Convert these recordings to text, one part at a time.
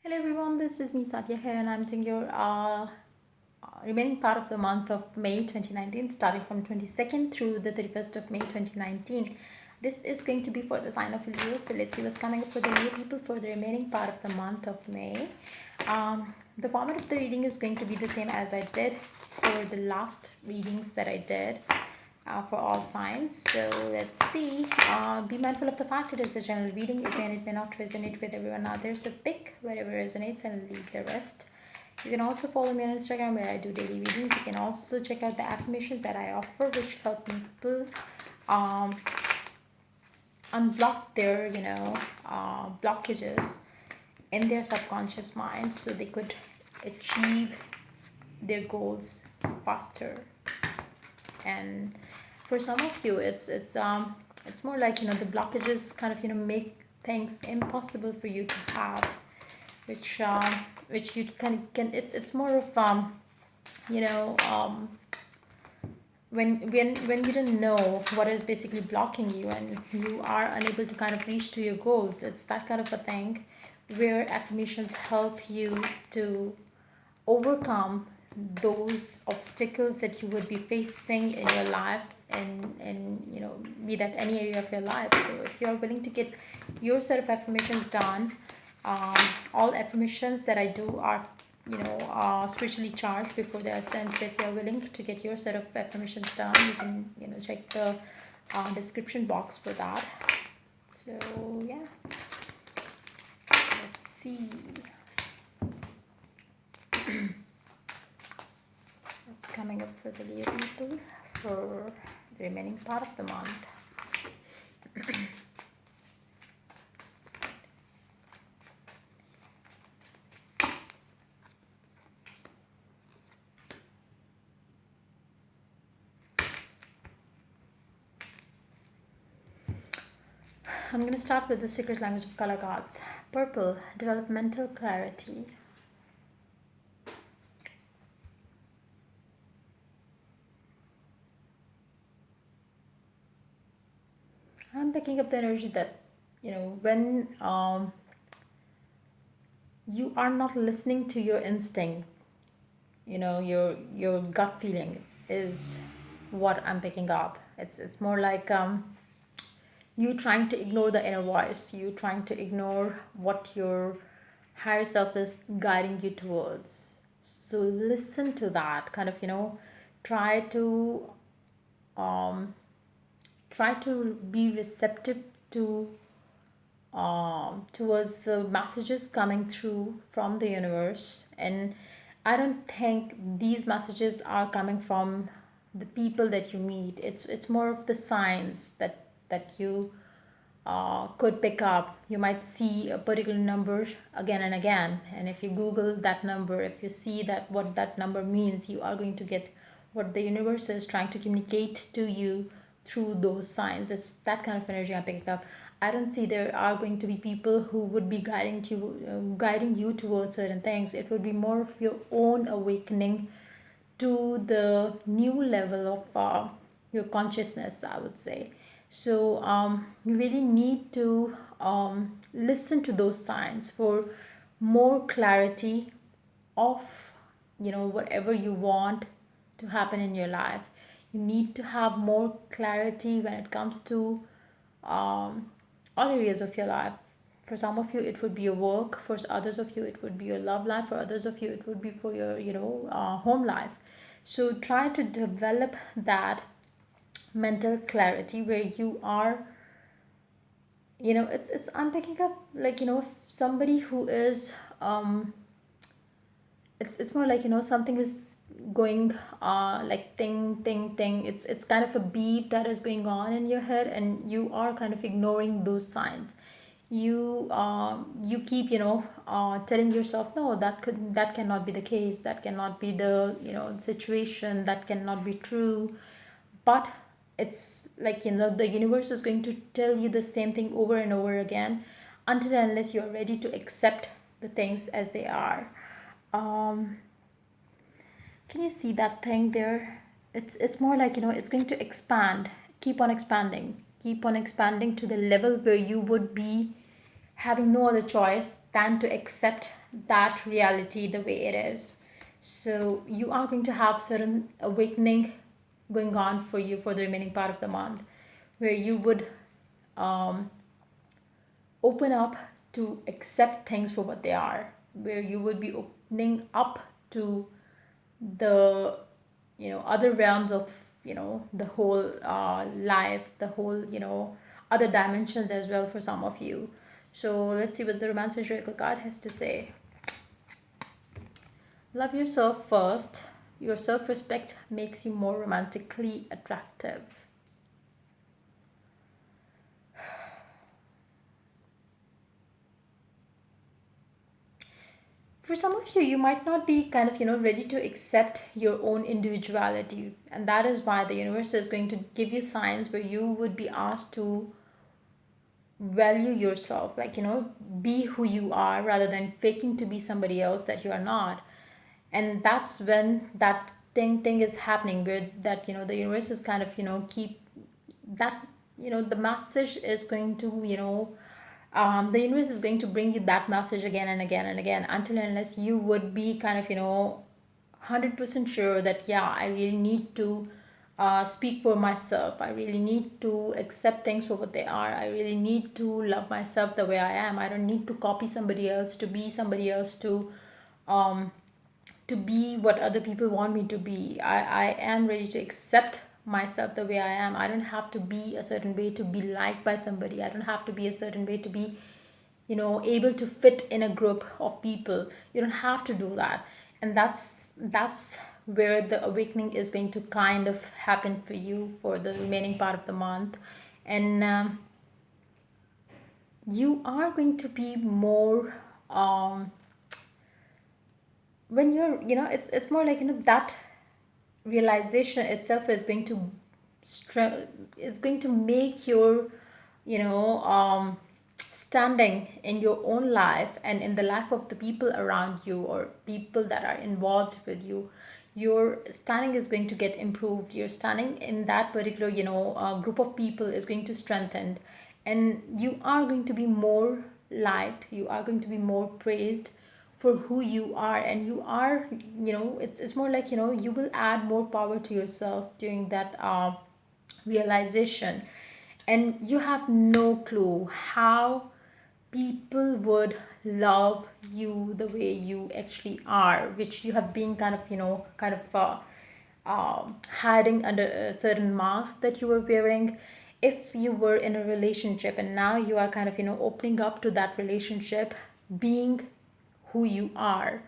Hello everyone, this is me Sadia here, and I'm doing your remaining part of the month of May 2019, starting from 22nd through the 31st of May 2019. This is going to be for the sign of Leo, so let's see what's coming up for the Leo people for the remaining part of the month of May. The format of the reading is going to be the same as I did for the last readings that I did for all signs. So let's see. Be mindful of the fact it is a general reading. It may not resonate with everyone out there. So pick whatever resonates and leave the rest. You can also follow me on Instagram where I do daily readings. You can also check out the affirmations that I offer, which help people um, unblock their, blockages in their subconscious mind so they could achieve their goals faster. And for some of you it's more like the blockages kind of make things impossible for you to have, which you can it's more of you know when you don't know what is basically blocking you and you are unable to kind of reach to your goals. It's that kind of a thing where affirmations help you to overcome those obstacles that you would be facing in your life, and be that any area of your life. So if you're willing to get your set of affirmations done, um, all affirmations that I do are spiritually charged before they are sent. So if you're willing to get your set of affirmations done, you can check the description box for that. So yeah, let's see what's coming up for the Leo people for the remaining part of the month. I'm going to start with the secret language of color cards. Purple, developmental clarity. I'm picking up the energy that, when you are not listening to your instinct, your gut feeling is what I'm picking up. It's more like you trying to ignore the inner voice, you trying to ignore what your higher self is guiding you towards. So listen to that kind of, try to um try to be receptive to towards the messages coming through from the universe. And I don't think these messages are coming from the people that you meet. It's more of the signs that you could pick up. You might see a particular number again and again, and if you Google that number, if you see that what that number means, you are going to get what the universe is trying to communicate to you through those signs. It's that kind of energy I'm picking up. I don't see there are going to be people who would be guiding you towards certain things. It would be more of your own awakening to the new level of your consciousness, I would say. So you really need to listen to those signs for more clarity of whatever you want to happen in your life. You need to have more clarity when it comes to all areas of your life. For some of you it would be your work, for others of you it would be your love life, for others of you it would be for your home life. So try to develop that mental clarity where you are, it's I'm picking up like somebody who is it's more like something is going like ting ting ting. It's kind of a beat that is going on in your head, and you are kind of ignoring those signs. You keep telling yourself, no, that cannot be the case, that cannot be the situation, that cannot be true. But it's like the universe is going to tell you the same thing over and over again until and unless you're ready to accept the things as they are. um can you see that thing there? It's more like it's going to expand, keep on expanding to the level where you would be having no other choice than to accept that reality the way it is. So you are going to have certain awakening going on for you for the remaining part of the month, where you would um, open up to accept things for what they are, where you would be opening up to the other realms of the whole life, the whole other dimensions as well for some of you. So let's see what the romantic oracle card has to say. Love yourself first. Your self-respect makes you more romantically attractive. For some of you, you might not be kind of ready to accept your own individuality, and that is why the universe is going to give you signs where you would be asked to value yourself, like be who you are rather than faking to be somebody else that you are not. And that's when that thing is happening, where that the universe is kind of keep that the message is going to the universe is going to bring you that message again and again and again, until and unless you would be kind of 100% sure that yeah, I really need to speak for myself. I really need to accept things for what they are. I really need to love myself the way I am. I don't need to copy somebody else, to be somebody else, um, to be what other people want me to be. I am ready to accept myself the way I am. I don't have to be a certain way to be liked by somebody. I don't have to be a certain way to be able to fit in a group of people. You don't have to do that. And that's where the awakening is going to kind of happen for you for the remaining part of the month. And you are going to be more when you're it's more like that realization itself is going to it's going to make your you know um standing in your own life and in the life of the people around you or people that are involved with you. Your standing is going to get improved. Your standing in that particular group of people is going to strengthen, and you are going to be more liked. You are going to be more praised for who you are, and you are it's more like you will add more power to yourself during that realization. And you have no clue how people would love you the way you actually are, which you have been kind of hiding under a certain mask that you were wearing. If you were in a relationship and now you are kind of opening up to that relationship, being who you are,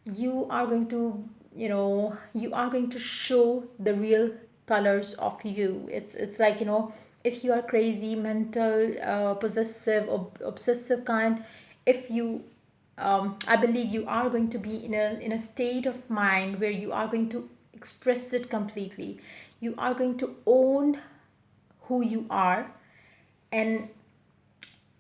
you are going to you are going to show the real colors of you. It's like if you are crazy, mental, possessive, obsessive kind, if you I believe you are going to be in a state of mind where you are going to express it completely. You are going to own who you are, and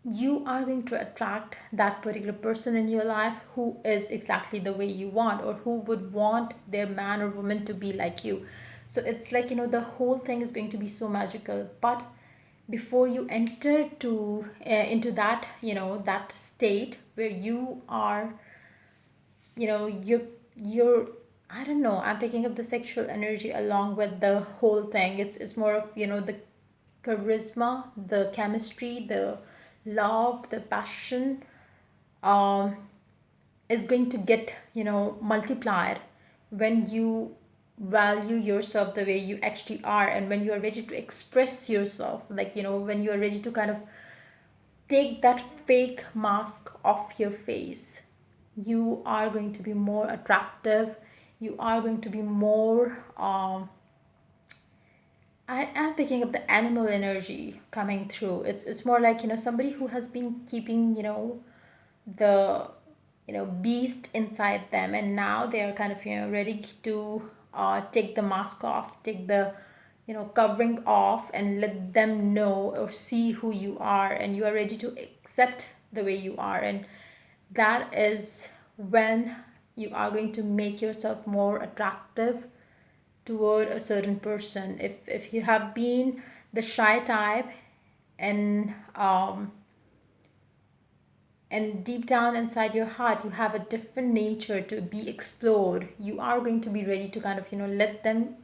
you are going to attract that particular person in your life who is exactly the way you want, or who would want their man or woman to be like you. So it's like the whole thing is going to be so magical. But before you enter to into that that state where you are you're I don't know, I'm picking up the sexual energy along with the whole thing. It's more of the charisma, the chemistry, the love, the passion um is going to get multiplied when you value yourself the way you actually are, and when you are ready to express yourself, like when you are ready to kind of take that fake mask off your face. You are going to be more attractive. You are going to be more I am picking up the animal energy coming through. It's more like somebody who has been keeping the beast inside them, and now they are kind of ready to take the mask off, take the covering off, and let them know or see who you are, and you are ready to accept the way you are. And that is when you are going to make yourself more attractive toward a certain person. If you have been the shy type, and and deep down inside your heart you have a different nature to be explored. You are going to be ready to kind of let them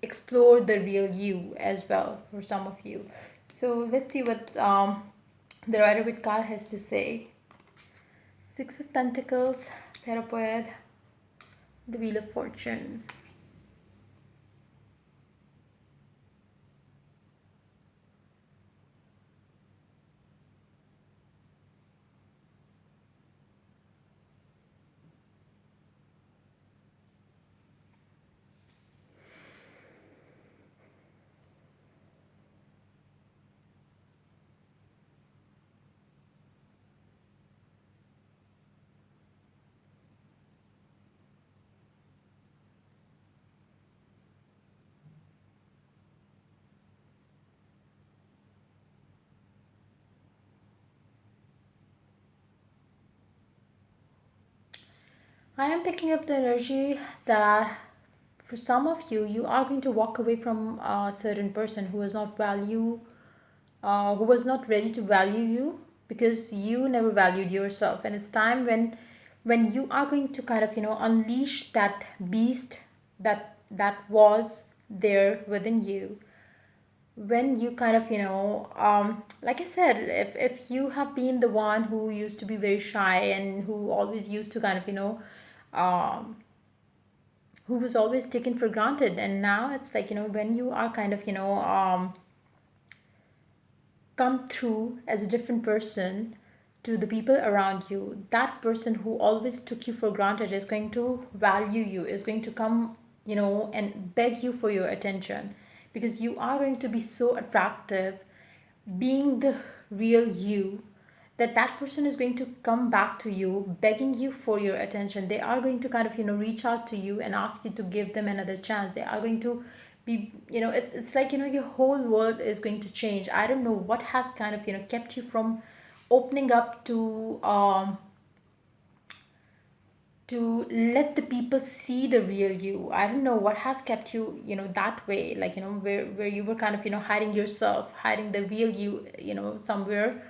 explore the real you as well for some of you. So let's see what the Rider Waite card has to say. Six of Pentacles, Therapeutic, the Wheel of Fortune. I am picking up the energy that for some of you, you are going to walk away from a certain person who was not ready to value you because you never valued yourself. And it's time when you are going to kind of unleash that beast that was there within you. When you kind of like I said, if you have been the one who used to be very shy and who always used to kind of um who was always taken for granted, and now it's like when you are kind of come through as a different person to the people around you, that person who always took you for granted is going to value you, is going to come and beg you for your attention, because you are going to be so attractive being the real you, that that person is going to come back to you begging you for your attention. They are going to kind of reach out to you and ask you to give them another chance. They are going to be it's like your whole world is going to change. I don't know what has kind of kept you from opening up to let the people see the real you. I don't know what has kept you that way, like where you were kind of hiding yourself, hiding the real you somewhere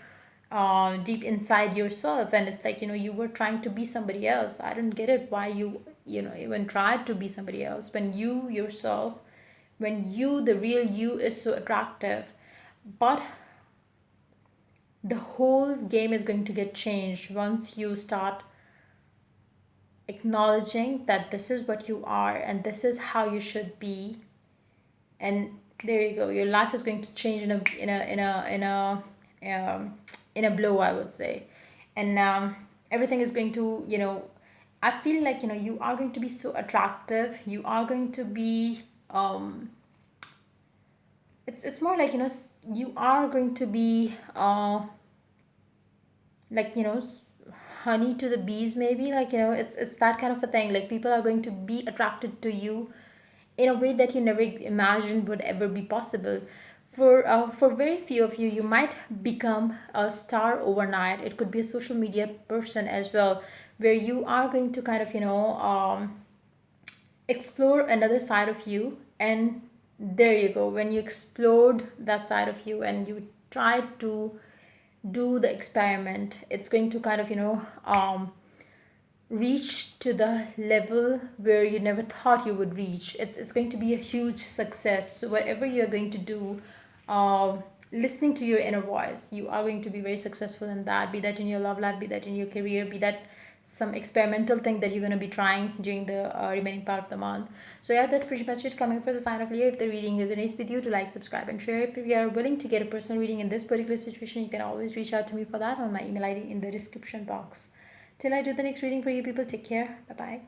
deep inside yourself. And it's like you were trying to be somebody else. I don't get it why you even tried to be somebody else when you yourself, when you the real you is so attractive. But the whole game is going to get changed once you start acknowledging that this is what you are and this is how you should be. And there you go, your life is going to change in a blow, I would say. And everything is going to I feel like you are going to be so attractive. You are going to be it's more like you are going to be like honey to the bees, maybe, like it's that kind of a thing. Like people are going to be attracted to you in a way that you never imagined would ever be possible. For very few of you, you might become a star overnight. It could be a social media person as well, where you are going to kind of explore another side of you. And there you go, when you explored that side of you and you try to do the experiment, it's going to kind of reach to the level where you never thought you would reach. It's going to be a huge success. So whatever you're going to do, listening to your inner voice, you are going to be very successful in that. Be that in your love life, be that in your career, be that some experimental thing that you're going to be trying during the remaining part of the month. So yeah, that's pretty much it coming for the sign of Leo. If the reading resonates with you, to like, subscribe and share. If you are willing to get a personal reading in this particular situation, you can always reach out to me for that on my email ID in the description box. Till I do the next reading for you people, take care. Bye bye.